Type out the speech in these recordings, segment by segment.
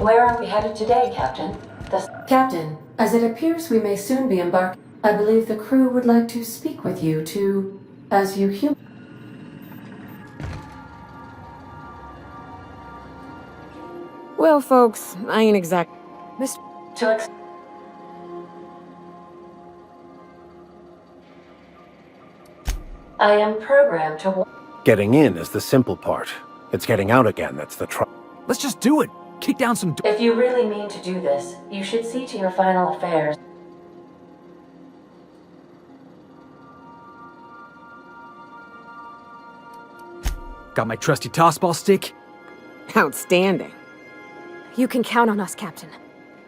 Where are we headed today, Captain? Captain, as it appears we may soon be embarking, I believe the crew would like to speak with you as you human. Well, folks, I ain't exact. I am programmed to... Getting in is the simple part. It's getting out again that's the trouble. Let's just do it. Kick down some doors. If you really mean to do this, you should see to your final affairs. Got my trusty tossball stick. Outstanding. You can count on us, Captain.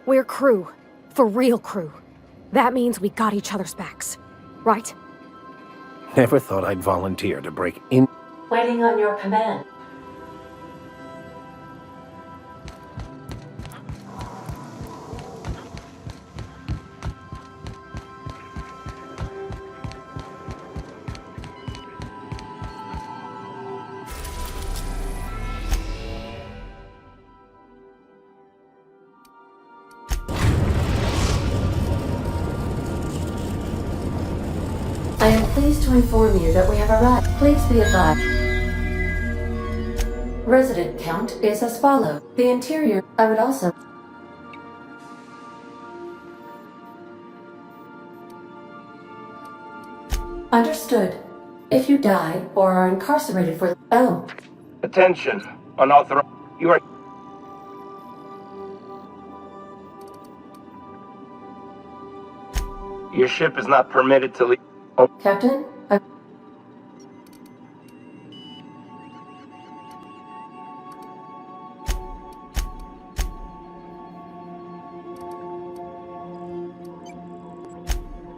We're crew. For real crew. That means we got each other's backs. Right? Never thought I'd volunteer to break in. Waiting on your command. I am pleased to inform you that we have arrived. Please be advised. Resident count is as follows. The interior, I would also... Understood. If you die or are incarcerated for... Oh. Attention. Unauthorized. You are... Your ship is not permitted to leave. Oh. Captain?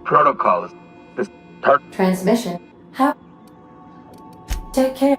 Protocol is... This... Transmission. How... Take care.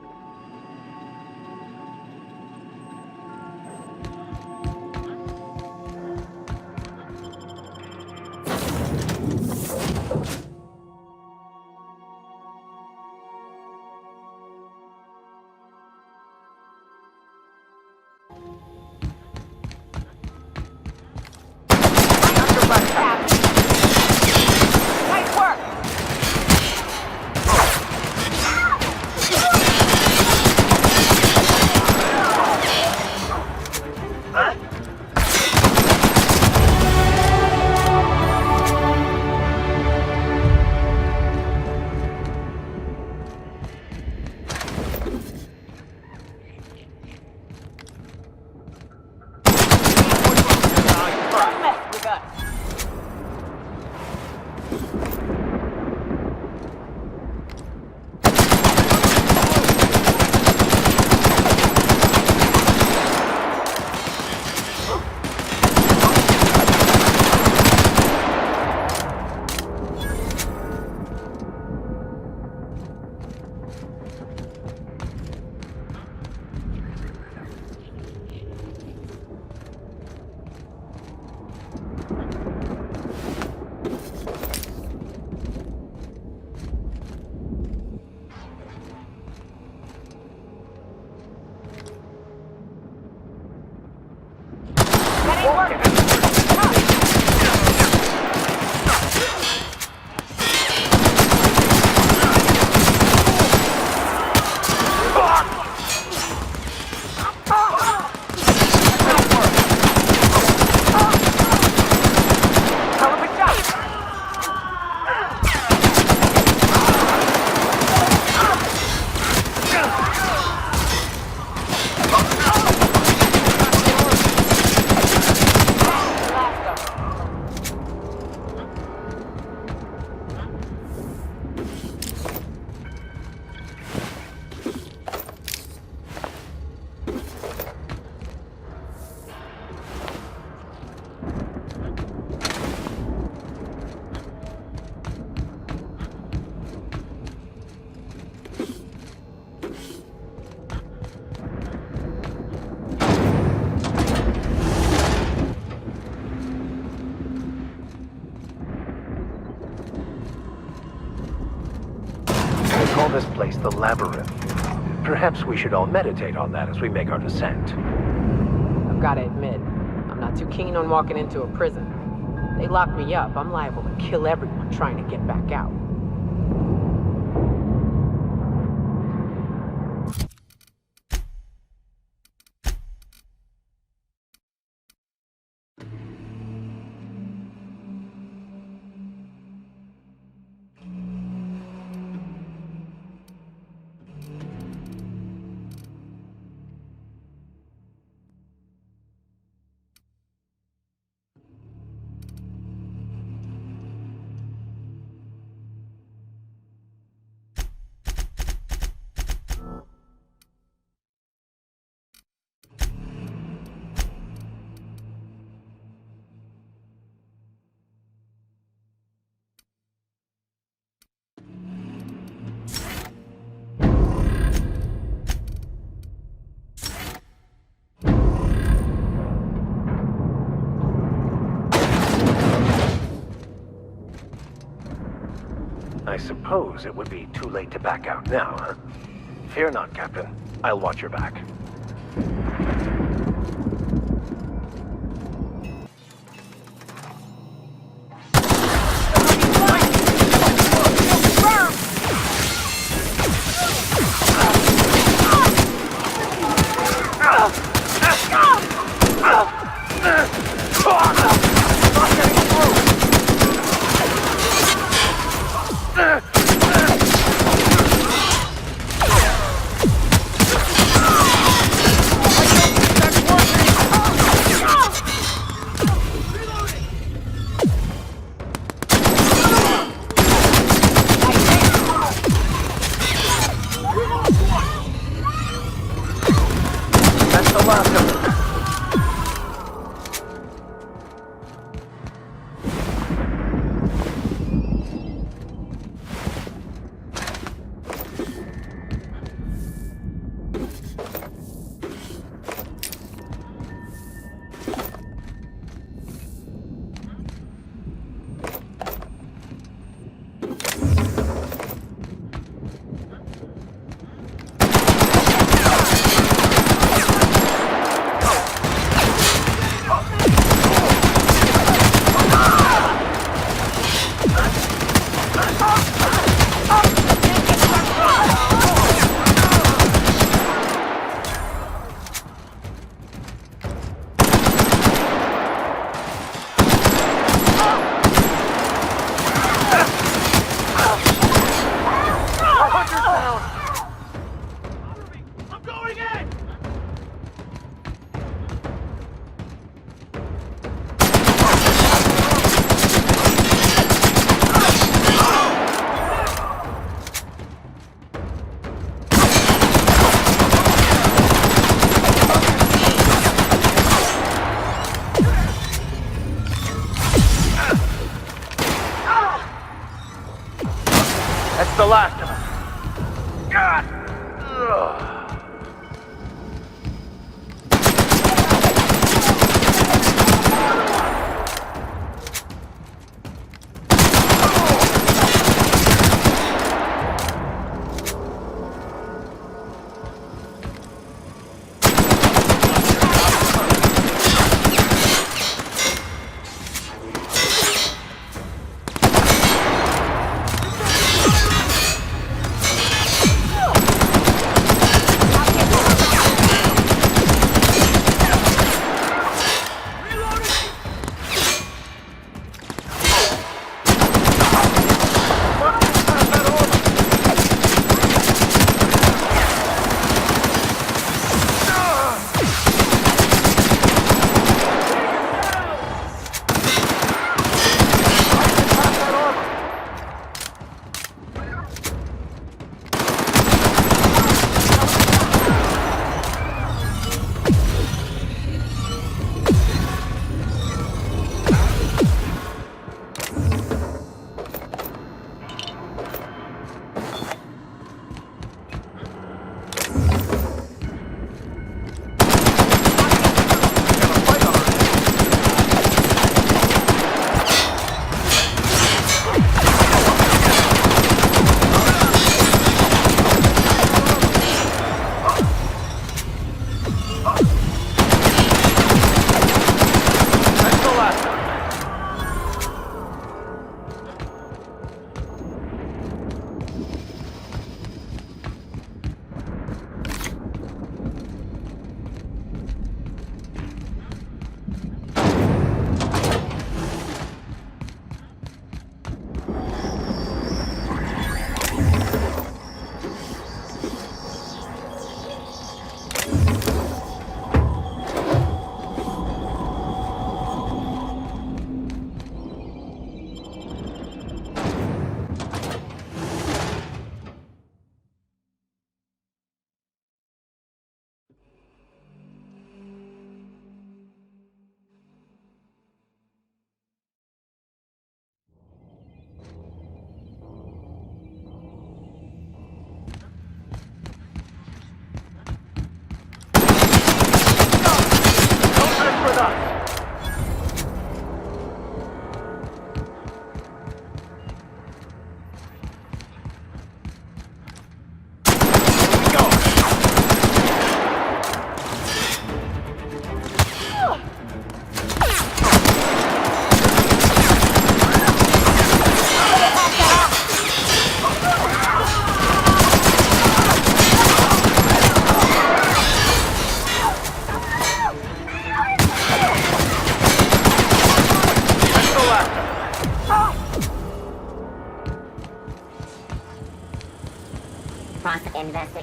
Call this place the Labyrinth. Perhaps we should all meditate on that as we make our descent. I've gotta admit, not too keen on walking into a prison. They lock me up, I'm liable to kill everyone trying to get back out. I suppose it would be too late to back out now, huh? Fear not, Captain. I'll watch your back.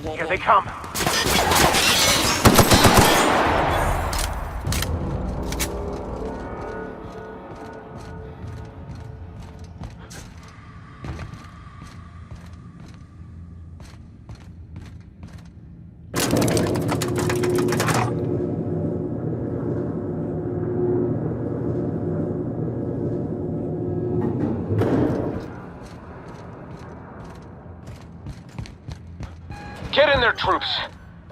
Here they come. Get in there, troops!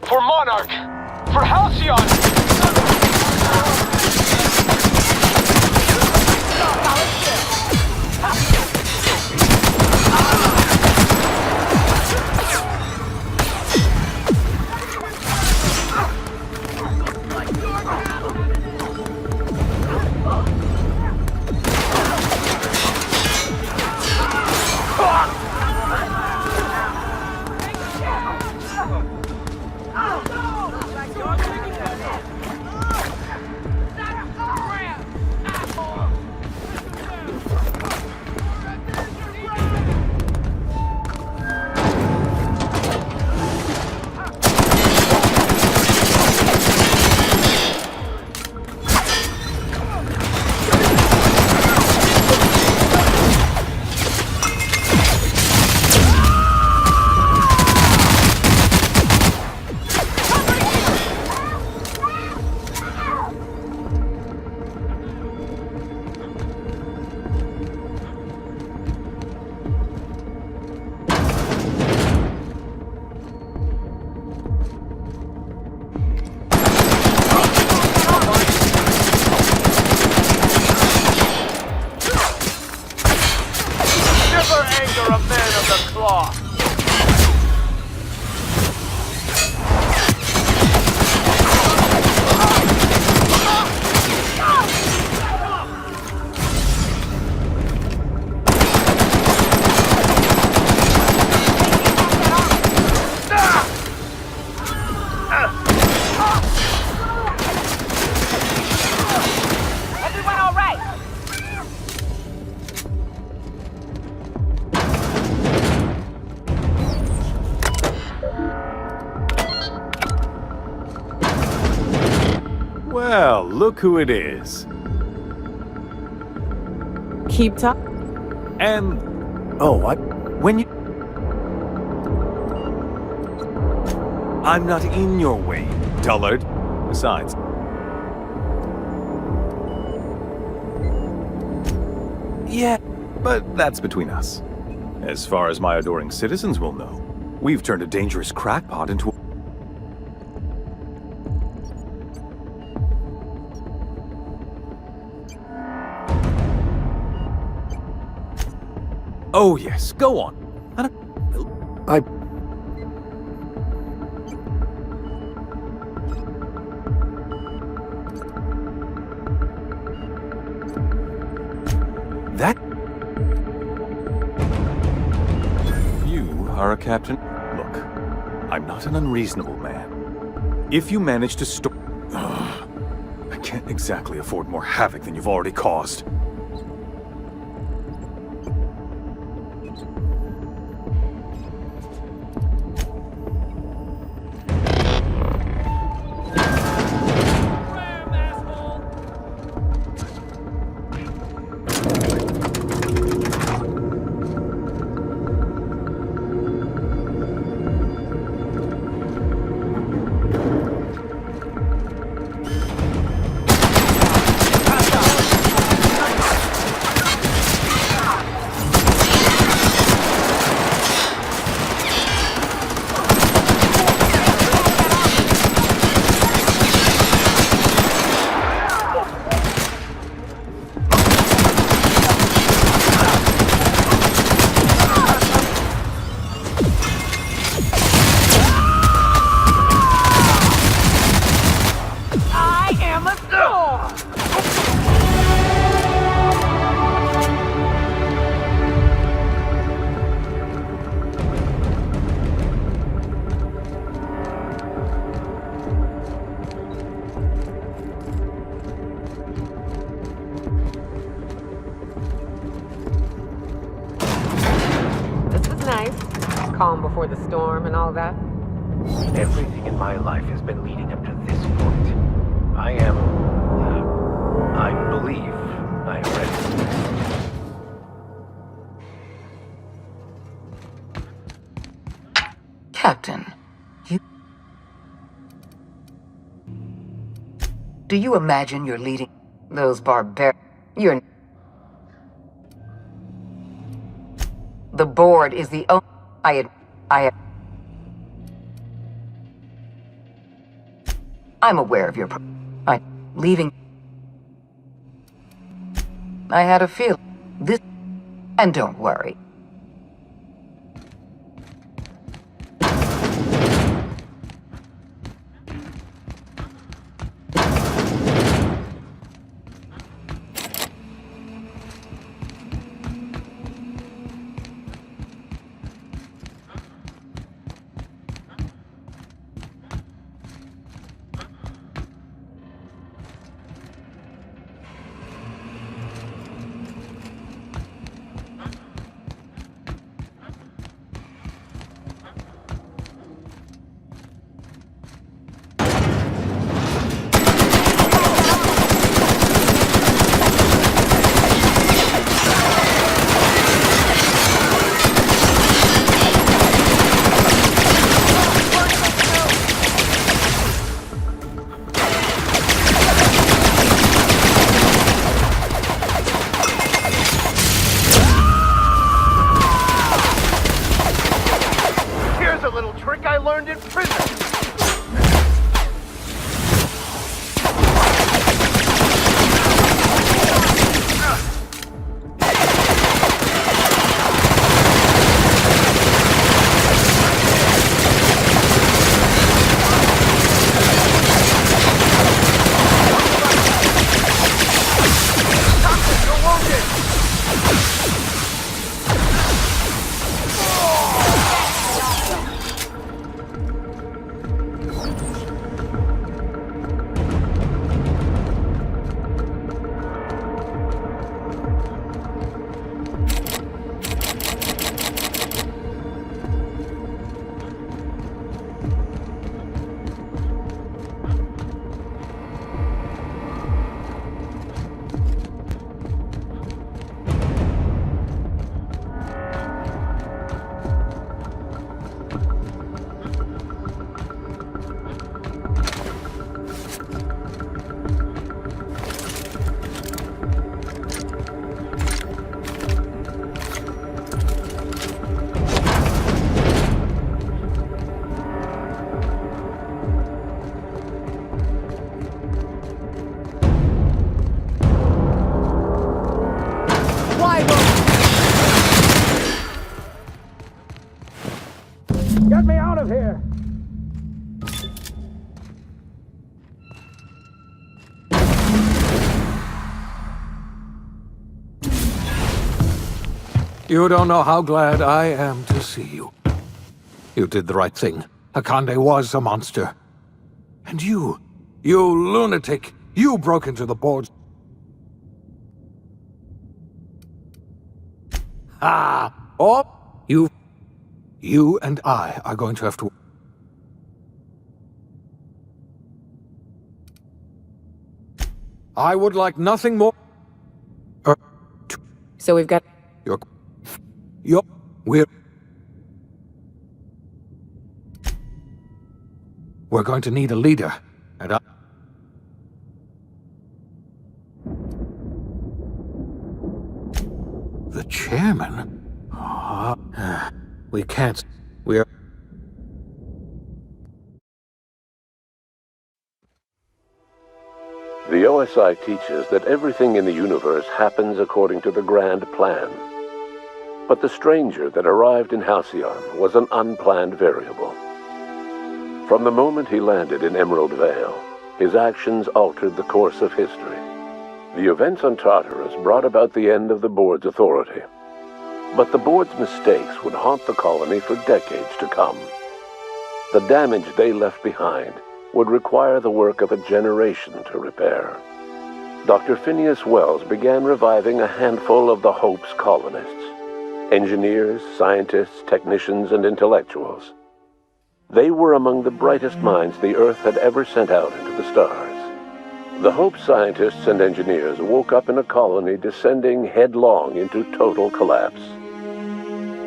For Monarch! For Halcyon! Well, look who it is. Keep talk. And... oh, what? When you... I'm not in your way, dullard. Besides... yeah, but that's between us. As far as my adoring citizens will know, we've turned a dangerous crackpot into a... oh yes, go on. That... you are a captain? Look, I'm not an unreasonable man. If you manage to stop... I can't exactly afford more havoc than you've already caused. Calm before the storm and all that. Everything in my life has been leading up to this point. I believe I am ready. Captain, do you imagine you're leading those You're... The board is the only... I'm aware of your... leaving... I had a feeling. And don't worry. Get me out of here! You don't know how glad I am to see you. You did the right thing. Akande was a monster. And you lunatic, you broke into the boards. Oh, you and I are going to have to... I would like nothing more... So we've got... We're going to need a leader, and the chairman? We can't... We're... The OSI teaches that everything in the universe happens according to the grand plan. But the stranger that arrived in Halcyon was an unplanned variable. From the moment he landed in Emerald Vale, his actions altered the course of history. The events on Tartarus brought about the end of the board's authority. But the board's mistakes would haunt the colony for decades to come. The damage they left behind would require the work of a generation to repair. Dr. Phineas Wells began reviving a handful of the Hope's colonists. Engineers, scientists, technicians, and intellectuals. They were among the brightest minds the Earth had ever sent out into the stars. The Hope scientists and engineers woke up in a colony descending headlong into total collapse.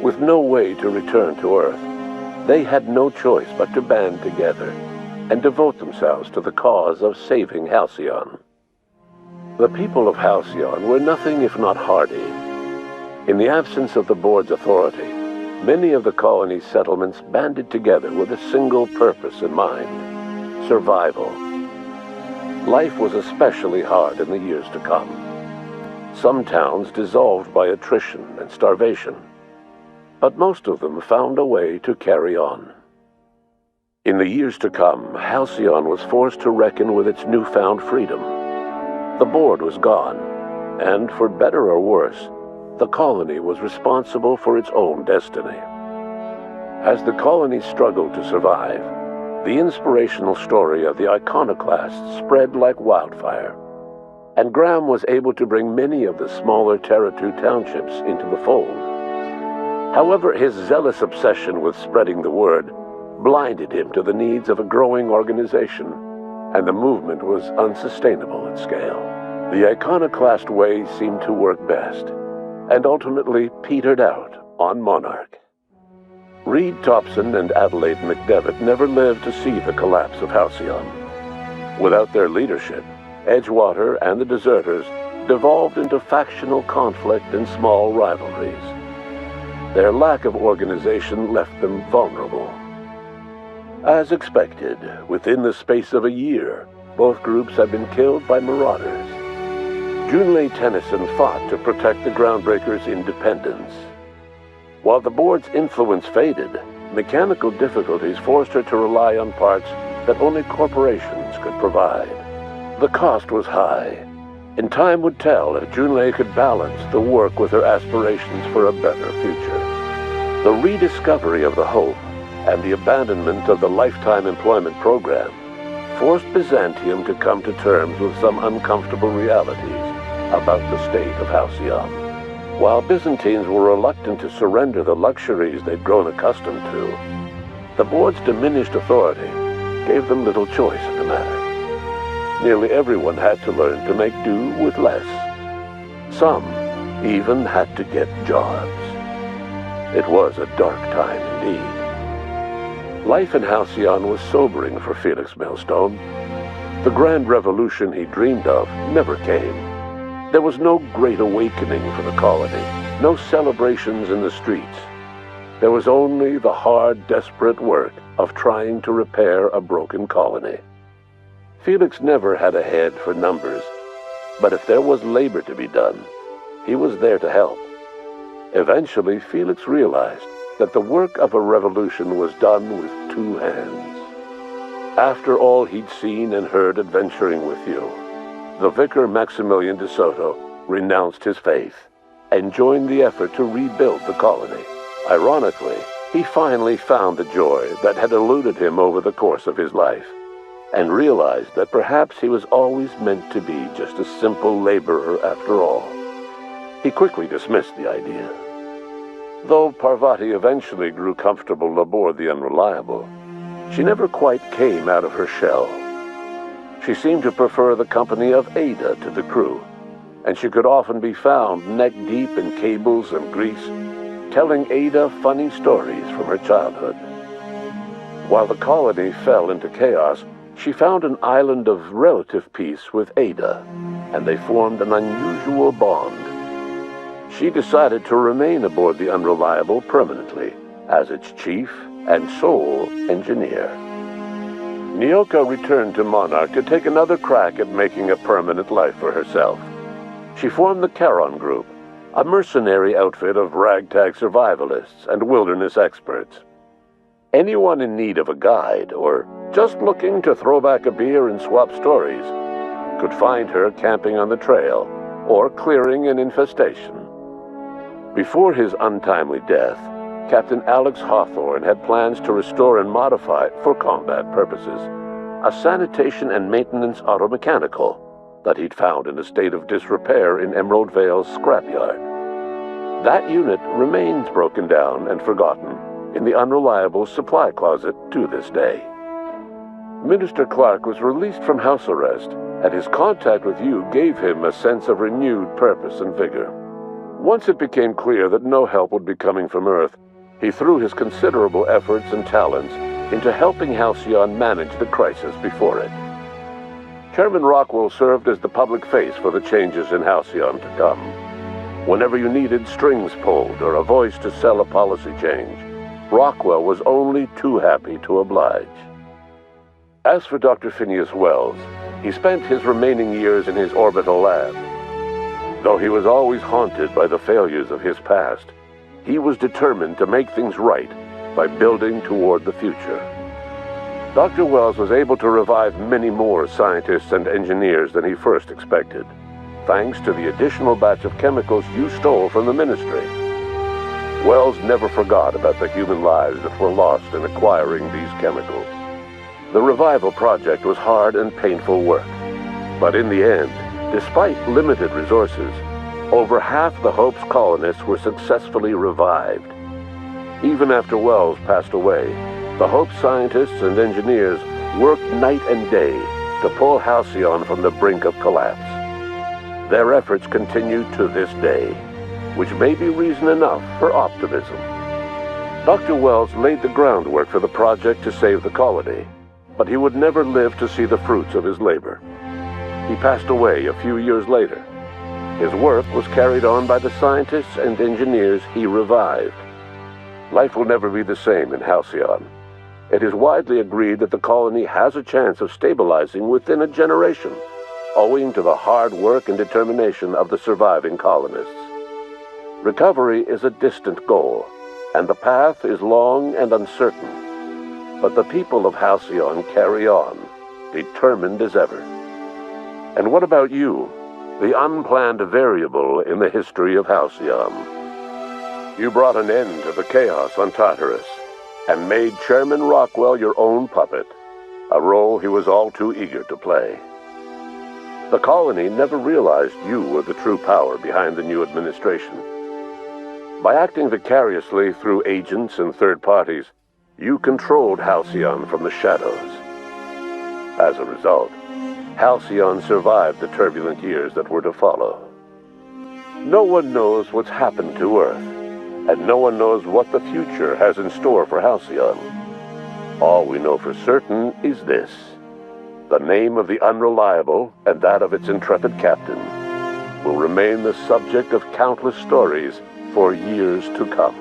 With no way to return to Earth, they had no choice but to band together and devote themselves to the cause of saving Halcyon. The people of Halcyon were nothing if not hardy. In the absence of the board's authority, many of the colony's settlements banded together with a single purpose in mind: survival. Life was especially hard in the years to come. Some towns dissolved by attrition and starvation, but most of them found a way to carry on. In the years to come, Halcyon was forced to reckon with its newfound freedom. The board was gone, and for better or worse, the colony was responsible for its own destiny. As the colony struggled to survive, the inspirational story of the iconoclasts spread like wildfire, and Graham was able to bring many of the smaller Terra II townships into the fold. However, his zealous obsession with spreading the word blinded him to the needs of a growing organization, and the movement was unsustainable at scale. The iconoclast way seemed to work best, and ultimately petered out on Monarch. Reed Thompson and Adelaide McDevitt never lived to see the collapse of Halcyon. Without their leadership, Edgewater and the deserters devolved into factional conflict and small rivalries. Their lack of organization left them vulnerable. As expected, within the space of a year, both groups had been killed by marauders. Junlei Tennyson fought to protect the Groundbreakers' independence. While the board's influence faded, mechanical difficulties forced her to rely on parts that only corporations could provide. The cost was high, and time would tell if Junlei could balance the work with her aspirations for a better future. The rediscovery of the Hope and the abandonment of the lifetime employment program forced Byzantium to come to terms with some uncomfortable realities about the state of Halcyon. While Byzantines were reluctant to surrender the luxuries they'd grown accustomed to, the board's diminished authority gave them little choice in the matter. Nearly everyone had to learn to make do with less. Some even had to get jobs. It was a dark time indeed. Life in Halcyon was sobering for Felix Millstone. The grand revolution he dreamed of never came. There was no great awakening for the colony, no celebrations in the streets. There was only the hard, desperate work of trying to repair a broken colony. Felix never had a head for numbers, but if there was labor to be done, he was there to help. Eventually, Felix realized that the work of a revolution was done with two hands. After all he'd seen and heard adventuring with you, the vicar Maximilian de Soto renounced his faith and joined the effort to rebuild the colony. Ironically, he finally found the joy that had eluded him over the course of his life, and realized that perhaps he was always meant to be just a simple laborer after all. He quickly dismissed the idea. Though Parvati eventually grew comfortable aboard the Unreliable, she never quite came out of her shell. She seemed to prefer the company of Ada to the crew, and she could often be found neck-deep in cables and grease, telling Ada funny stories from her childhood. While the colony fell into chaos, she found an island of relative peace with Ada, and they formed an unusual bond. She decided to remain aboard the Unreliable permanently, as its chief and sole engineer. Nyoka returned to Monarch to take another crack at making a permanent life for herself. She formed the Charon Group, a mercenary outfit of ragtag survivalists and wilderness experts. Anyone in need of a guide, or just looking to throw back a beer and swap stories, could find her camping on the trail or clearing an infestation. Before his untimely death, Captain Alex Hawthorne had plans to restore and modify, for combat purposes, a sanitation and maintenance automechanical that he'd found in a state of disrepair in Emerald Vale's scrapyard. That unit remains broken down and forgotten, in the unreliable supply closet to this day. Minister Clark was released from house arrest, and his contact with you gave him a sense of renewed purpose and vigor. Once it became clear that no help would be coming from Earth, he threw his considerable efforts and talents into helping Halcyon manage the crisis before it. Chairman Rockwell served as the public face for the changes in Halcyon to come. Whenever you needed strings pulled or a voice to sell a policy change, Rockwell was only too happy to oblige. As for Dr. Phineas Wells, he spent his remaining years in his orbital lab. Though he was always haunted by the failures of his past, he was determined to make things right by building toward the future. Dr. Wells was able to revive many more scientists and engineers than he first expected, thanks to the additional batch of chemicals you stole from the Ministry. Wells never forgot about the human lives that were lost in acquiring these chemicals. The revival project was hard and painful work, but in the end, despite limited resources, over half the Hope's colonists were successfully revived. Even after Wells passed away, the Hope scientists and engineers worked night and day to pull Halcyon from the brink of collapse. Their efforts continue to this day, which may be reason enough for optimism. Dr. Wells laid the groundwork for the project to save the colony, but he would never live to see the fruits of his labor. He passed away a few years later. His work was carried on by the scientists and engineers he revived. Life will never be the same in Halcyon. It is widely agreed that the colony has a chance of stabilizing within a generation, owing to the hard work and determination of the surviving colonists. Recovery is a distant goal, and the path is long and uncertain. But the people of Halcyon carry on, determined as ever. And what about you, the unplanned variable in the history of Halcyon? You brought an end to the chaos on Tartarus, and made Chairman Rockwell your own puppet, a role he was all too eager to play. The colony never realized you were the true power behind the new administration. By acting vicariously through agents and third parties, you controlled Halcyon from the shadows. As a result, Halcyon survived the turbulent years that were to follow. No one knows what's happened to Earth, and no one knows what the future has in store for Halcyon. All we know for certain is this: the name of the Unreliable and that of its intrepid captain will remain the subject of countless stories for years to come.